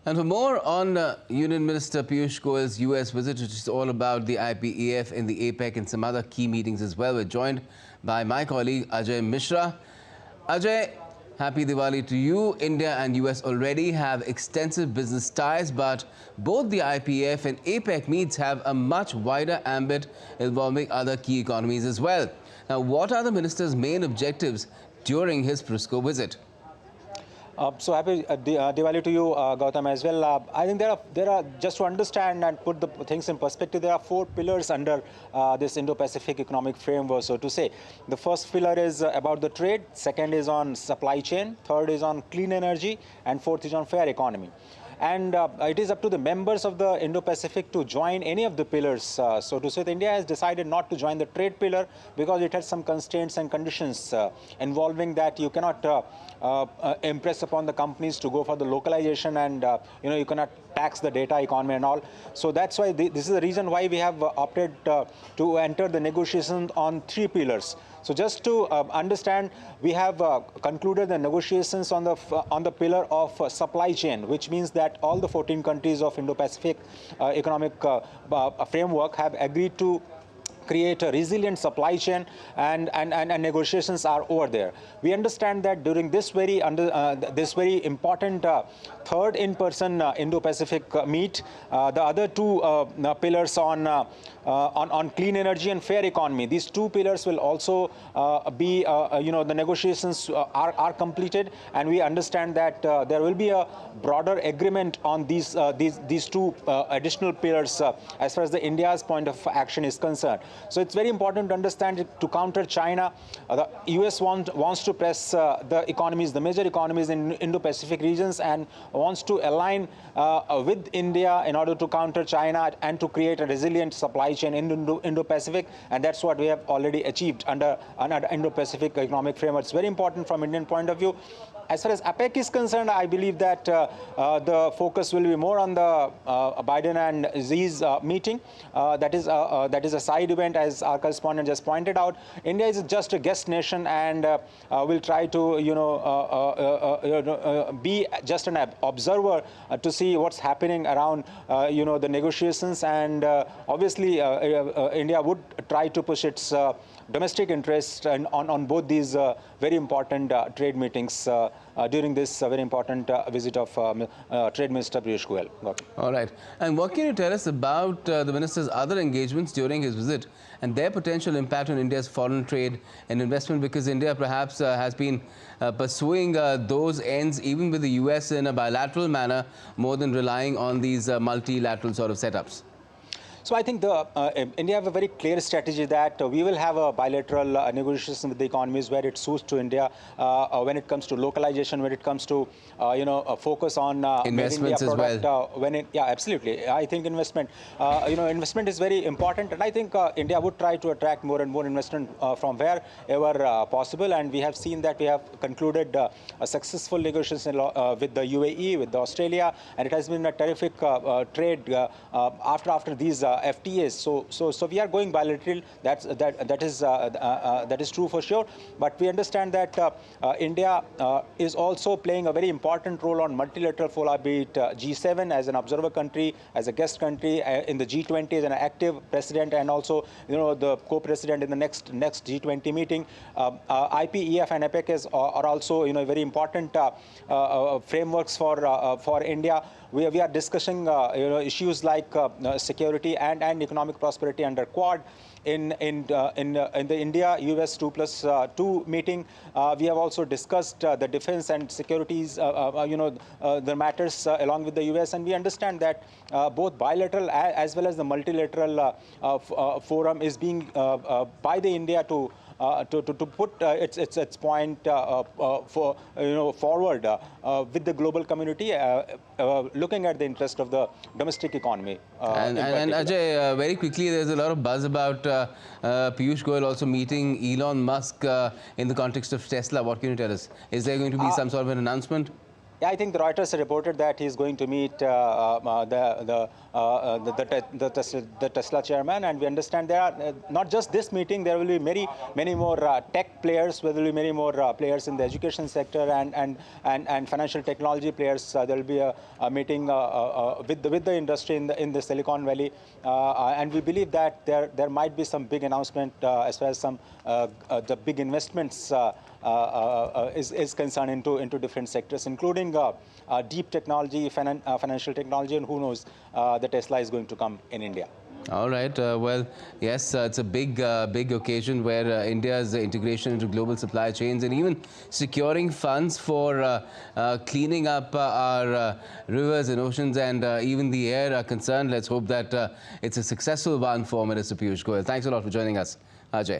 And for more on Union Minister Piyush Goyal's US visit, which is all about the IPEF and the APEC and some other key meetings as well, we're joined by my colleague Ajay Mishra. Ajay, happy Diwali to you. India and US already have extensive business ties, but both the IPEF and APEC meets have a much wider ambit involving other key economies as well. Now, what are the minister's main objectives during his Frisco visit? So happy Diwali to you, Gautam, as well. I think there are just to understand and put the things in perspective, there are 4 pillars under this Indo-Pacific economic framework, so to say. The first pillar is about the trade, second is on supply chain, third is on clean energy, and fourth is on fair economy. And it is up to the members of the Indo-Pacific to join any of the pillars. So to say, India has decided not to join the trade pillar because it has some constraints and conditions involving that you cannot impress upon the companies to go for the localization, and you cannot tax the data economy and all. So that's why this is the reason why we have opted to enter the negotiations on 3 pillars. So just to understand, we have concluded the negotiations on the pillar of supply chain, which means that all the 14 countries of Indo-Pacific economic framework have agreed to create a resilient supply chain, and negotiations are over there. We understand that during this very important third in-person Indo-Pacific meet, the other 2 pillars on clean energy and fair economy, these 2 pillars will also be the negotiations are completed, and we understand that there will be a broader agreement on these 2 additional pillars as far as the India's point of action is concerned. So it's very important to understand to counter China. The US wants to press the economies, the major economies in Indo-Pacific regions, and wants to align with India in order to counter China and to create a resilient supply chain in Indo-Pacific. And that's what we have already achieved under Indo-Pacific economic framework. It's very important from Indian point of view. As far as APEC is concerned, I believe that the focus will be more on the Biden and Xi's meeting. That is a side event, as our correspondent just pointed out. India is just a guest nation, and will try to be just an observer to see what's happening around the negotiations. And obviously, India would try to push its domestic interests on both these very important trade meetings during this very important visit of Trade Minister Piyush Goyal. Okay. All right. And what can you tell us about the minister's other engagements during his visit and their potential impact on India's foreign trade and investment? Because India perhaps has been pursuing those ends even with the US in a bilateral manner more than relying on these multilateral sort of setups. So I think India have a very clear strategy that we will have a bilateral negotiation with the economies where it suits to India when it comes to localization, when it comes to focus on investments as well. Yeah, absolutely. I think investment is very important, and I think India would try to attract more and more investment from wherever possible. And we have seen that we have concluded a successful negotiation with the UAE, with Australia, and it has been a terrific trade after these FTAs. So we are going bilateral. That is true for sure. But we understand that India is also playing a very important role on multilateral fora, be it G7 as an observer country, as a guest country, in the G20 as an active president, and also the co-president in the next G20 meeting. IPEF and APEC are also very important frameworks for India. We are discussing issues like security and economic prosperity under Quad. In the India-US 2+2 meeting, we have also discussed the defense and securities, the matters along with the US, and we understand that both bilateral as well as the multilateral forum is being by the India to put its point forward with the global community, looking at the interest of the domestic economy. And Ajay, very quickly, there's a lot of buzz about Piyush Goyal also meeting Elon Musk in the context of Tesla. What can you tell us? Is there going to be some sort of an announcement? Yeah, I think the Reuters reported that he's going to meet the Tesla chairman, and we understand there are not just this meeting. There will be many more tech players. There will be many more players in the education sector and financial technology players. There will be a meeting with the industry in the Silicon Valley, and we believe that there might be some big announcement as far as some the big investments is concerned into different sectors, including deep technology, financial technology, and who knows, the Tesla is going to come in India. All right. Well, yes, it's a big occasion where India's integration into global supply chains and even securing funds for cleaning up our rivers and oceans and even the air are concerned. Let's hope that it's a successful one for Minister Piyush Goyal. Thanks a lot for joining us, Ajay.